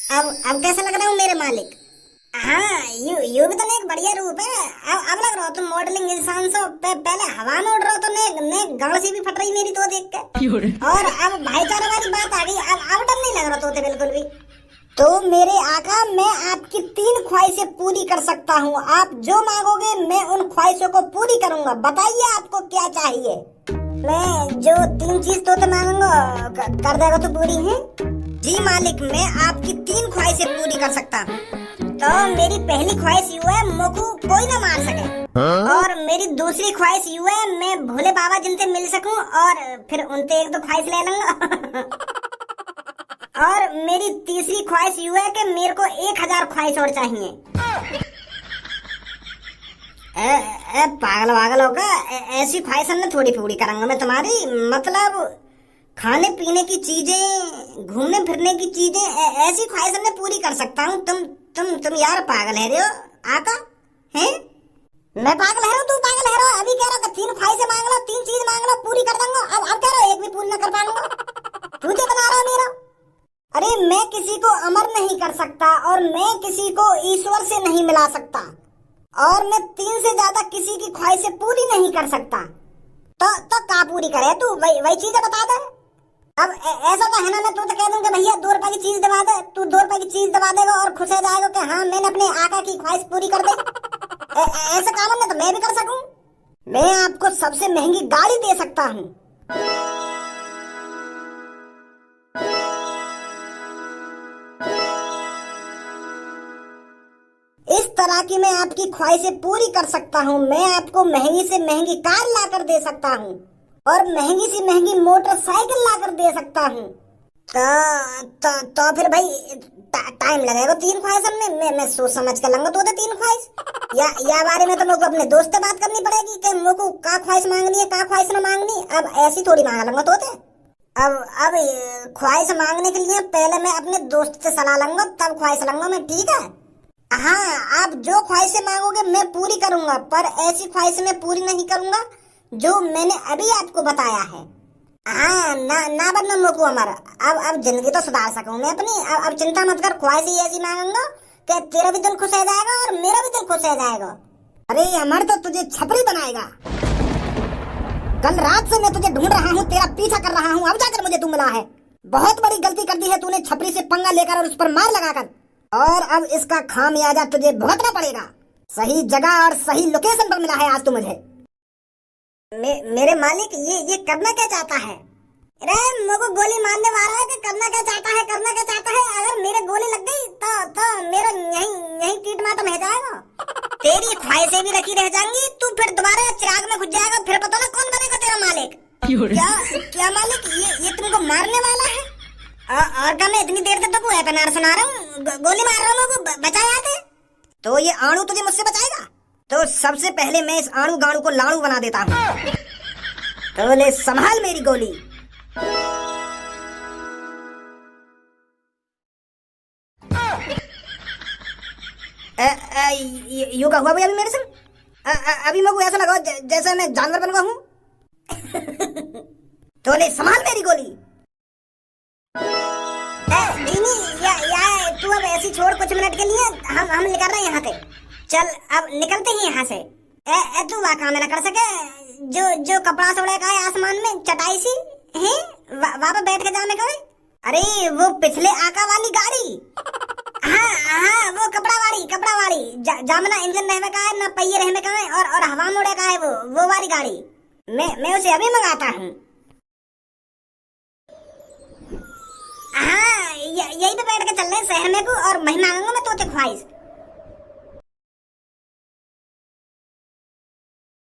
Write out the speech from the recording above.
अब कैसा लग रहा हूँ मेरे मालिक? हाँ, यू भी तो ने एक बढ़िया रूप है। अब लग रहा हो तुम मॉडलिंग इंसान से पहले हवा में उड़ रहा हो तो ने गांव से भी फट रही मेरी तो देख के। और अब भाईचारे वाली बात आ गई। अब डर नहीं लग रहा तोते बिल्कुल भी। तो मेरे आका, मैं आपकी 3 ख्वाहिशें पूरी कर सकता हूँ। आप जो मांगोगे मैं उन ख्वाहिशों को पूरी करूँगा। बताइए आपको क्या चाहिए? मैं जो 3 चीज तोते मांगूंगा कर देगा तो पूरी है? जी मालिक, मैं आपकी 3 ख्वाहिशें पूरी कर सकता हूँ। तो मेरी पहली ख्वाहिश यू है मोको कोई ना मार सके। और मेरी दूसरी ख्वाहिश यू है मैं भोले बाबा जिनसे मिल सकूं और फिर उनसे 1-2 ख्वाहिश ले लूंगा। और मेरी तीसरी ख्वाहिश यू है कि मेरे को 1000 ख्वाहिश और चाहिए। पागल होगा, ऐसी ख्वाहिश मैं थोड़ी पूरी करूंगा मैं तुम्हारी। मतलब खाने पीने की चीजें, घूमने फिरने की चीजें, ऐसी ख्वाहिश मैं पूरी कर सकता हूँ। तुम यार पागल है रे हो आका, हैं? मैं पागल है तू पागल है? अभी कह रहा था 3 ख्वाहिशें मांग लो, 3 चीज मांग लो, पूरी कर दूंगा। अब कह रहा एक भी पूरी न कर पाऊंगा। तू क्या बना रहा है मेरा? अरे मैं किसी को अमर नहीं कर सकता और मैं किसी को ईश्वर से नहीं मिला सकता और मैं 3 से ज्यादा किसी की ख्वाहिशें पूरी नहीं कर सकता। तो का पूरी करे तू? वही चीजें बता दे। अब ऐसा तो है ना, मैं तो कह दूंगा भैया 2 रुपए की चीज दबा दे। तू 2 रुपए की चीज दबा देगा और खुश हो जाएगा कि हाँ मैंने अपने आका की ख्वाहिश पूरी कर दी। ऐसा काम है तो मैं भी कर सकूं। मैं आपको सबसे महंगी गाड़ी दे सकता हूँ। इस तरह की मैं आपकी ख्वाहिशें पूरी कर सकता हूँ। मैं आपको महंगी से महंगी कार लाकर दे सकता हूँ और महंगी से महंगी मोटरसाइकिल लाकर दे सकता हूँ। तो फिर भाई टाइम लगेगा 3 ख्वाहिश में। मैं सोच समझ के लूंगा तो 3 ख्वाहिश। या बारे में तो मेरे को अपने दोस्त से बात करनी पड़ेगी कि मेरे को का ख्वाहिश मांगनी है, का ख्वाहिश ना मांगनी। अब ऐसी थोड़ी मांग लूंगा तोते। अब ख्वाहिश मांगने के लिए पहले मैं अपने दोस्त से सलाह लूंगा, तब ख्वाहिश लूंगा मैं, ठीक है? हाँ, आप जो ख्वाहिशें मांगोगे मैं पूरी करूंगा, पर ऐसी ख्वाहिश मैं पूरी नहीं करूंगा जो मैंने अभी आपको बताया है। हाँ, ना बनना मोको हमारा। अब जिंदगी तो सुधार सकूं मैं अपनी। अब चिंता मत कर, ख्वाहिश ही ऐसी मांगूंगा कि तेरा भी दिल खुश हो जाएगा और मेरा भी दिल खुश हो जाएगा। अरे अमर तो तुझे छपरी बनाएगा। कल रात से मैं तुझे ढूंढ रहा हूँ, तेरा पीछा कर रहा हूँ, अब जाकर मुझे तू मिला है। बहुत बड़ी गलती कर दी है तूने छपरी से पंगा लेकर और उस पर मार लगाकर, और अब इसका खामियाजा तुझे भुगतना पड़ेगा। सही जगह और सही लोकेशन पर मिला है आज तू मुझे। मेरे मालिक, ये करना क्या चाहता है? अरे मुझको गोली मारने वाला है कि करना क्या चाहता है? करना क्या चाहता है? अगर मेरे गोली लग गई तो मेरा यहीं कीट मातम हो जाएगा। तेरी ख्वाहिशें भी रखी रह जाएंगी, तू फिर दोबारा चिराग में घुस जाएगा, फिर पता ना कौन बनेगा तेरा मालिक। क्या मालिक, ये तुमको मारने वाला है? और क्या मैं इतनी देर तक तो एपीआर सुना रहा हूँ, गोली मार रहा हूँ, बचा याद? तो ये आणु तुझे मुझसे बचाएगा? तो सबसे पहले मैं इस आणु गाणु को लाड़ू बना देता हूँ। तो ले संभाल मेरी गोली। यू का हुआ भाई अभी मेरे से? अभी मेरे को ऐसा लगा जैसे मैं जानवर बन गया हूँ। तो ले संभाल मेरी गोली। तू अब ऐसी छोड़, कुछ मिनट के लिए हम निकल रहे हैं यहाँ से। चल अब निकलते ही यहाँ से। तू वहाँ काम ना कर सके जो कपड़ा सोड़े का है आसमान में चटाई सी है, वहाँ पे बैठ के जाने का। अरे वो पिछले आका वाली गाड़ी। हाँ, वो कपड़ा वाली जामना इंजन रहने का है, ना पहिए रहने का है, और हवा मोड़े का है वो वाली गाड़ी। मैं उसे अभी मंगाता हूँ। हाँ, यही पे बैठ के चल रहे शहर में को, और महिमा मांगूंगा मैं तोते ख्वाहिश।